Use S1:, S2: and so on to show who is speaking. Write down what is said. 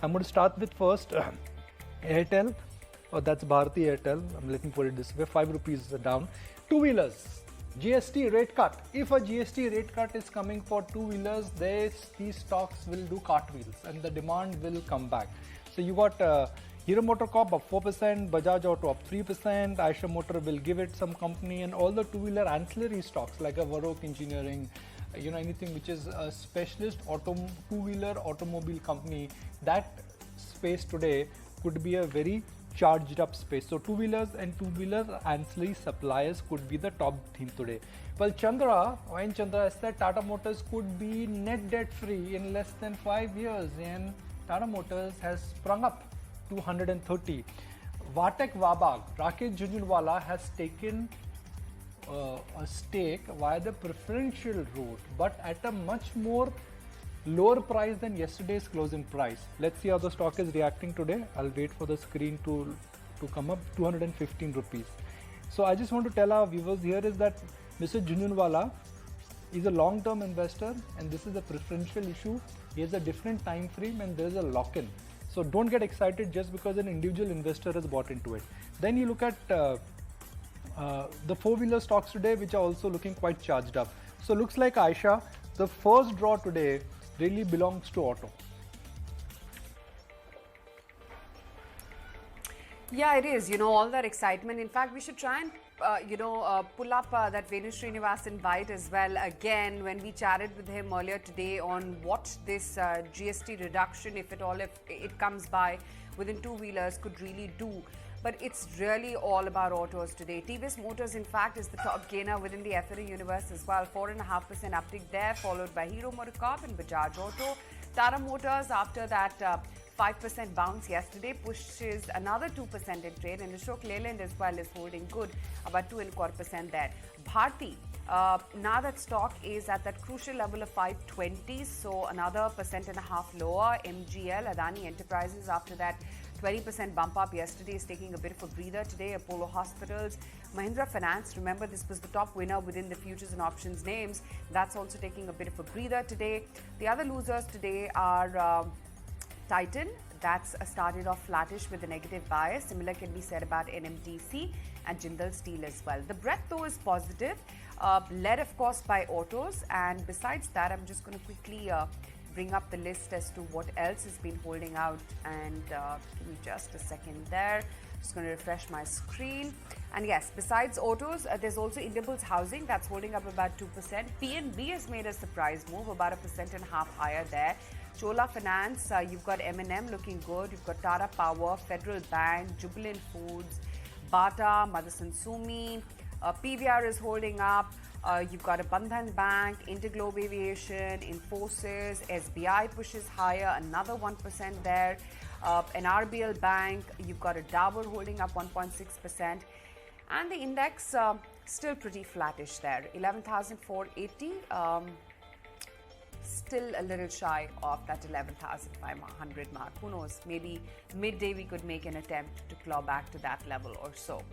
S1: I'm going to start with first Airtel. Oh, that's Bharti Airtel. Let me put it this way, 5 rupees down. Two-wheelers, GST rate cut. If a GST rate cut is coming for two-wheelers, these stocks will do cartwheels and the demand will come back. So you got Hero MotoCorp up 4%, Bajaj Auto up 3%, Eicher Motor will give it some company, and all the two-wheeler ancillary stocks like a Varroc Engineering, anything which is a specialist two-wheeler automobile company, that space today could be a very charged up space. So two-wheelers and two-wheeler ancillary suppliers could be the top theme today. Well, Chandra said Tata Motors could be net debt free in less than 5 years, and Tata Motors has sprung up to 130. Vatek Wabag, Rakesh Jhunjhunwala has taken a stake via the preferential route, but at a much more lower price than yesterday's closing price. Let's see how the stock is reacting today. I'll wait for the screen to come up. 215 rupees. So I just want to tell our viewers here is that Mr. Jhunjhunwala is a long-term investor, and this is a preferential issue. He has a different time frame and there is a lock-in. So don't get excited just because an individual investor has bought into it. Then you look at the four-wheeler stocks today, which are also looking quite charged up. So looks like Aisha, the first draw today really belongs to auto.
S2: Yeah, it is. All that excitement. In fact, we should try and, pull up that Venu Srinivasan bite as well again when we chatted with him earlier today on what this GST reduction, if it comes by within two-wheelers, could really do. But it's really all about autos today. TVS Motors, in fact, is the top gainer within the FRA universe as well. 4.5% uptick there, followed by Hero MotoCorp and Bajaj Auto. Tata Motors, after that 5% bounce yesterday, pushes another 2% in trade. And Ashok Leyland as well is holding good, about 2.25% there. Bharti, now that stock is at that crucial level of 520, so another 1.5% lower. MGL, Adani Enterprises, after that 20% bump up yesterday, is taking a bit of a breather today. Apollo Hospitals, Mahindra Finance, remember this was the top winner within the futures and options names. That's also taking a bit of a breather today. The other losers today are Titan, that's started off flattish with a negative bias. Similar can be said about NMDC and Jindal Steel as well. The breadth though is positive, led of course by autos, and besides that I'm just going to quickly bring up the list as to what else has been holding out, and give me just a second there. Just going to refresh my screen. And yes, besides autos, there's also Indiabulls Housing that's holding up about 2%. PNB has made a surprise move, about 1.5% higher there. Chola Finance, you've got M&M looking good. You've got Tata Power, Federal Bank, Jubilant Foods, Bata, Motherson Sumi. PVR is holding up. You've got a Bandhan Bank, Interglobe Aviation, Infosys, SBI pushes higher, another 1% there. An RBL Bank, you've got a Dabur holding up 1.6%. And the index still pretty flattish there, 11,480. Still a little shy of that 11,500 mark. Who knows, maybe midday we could make an attempt to claw back to that level or so.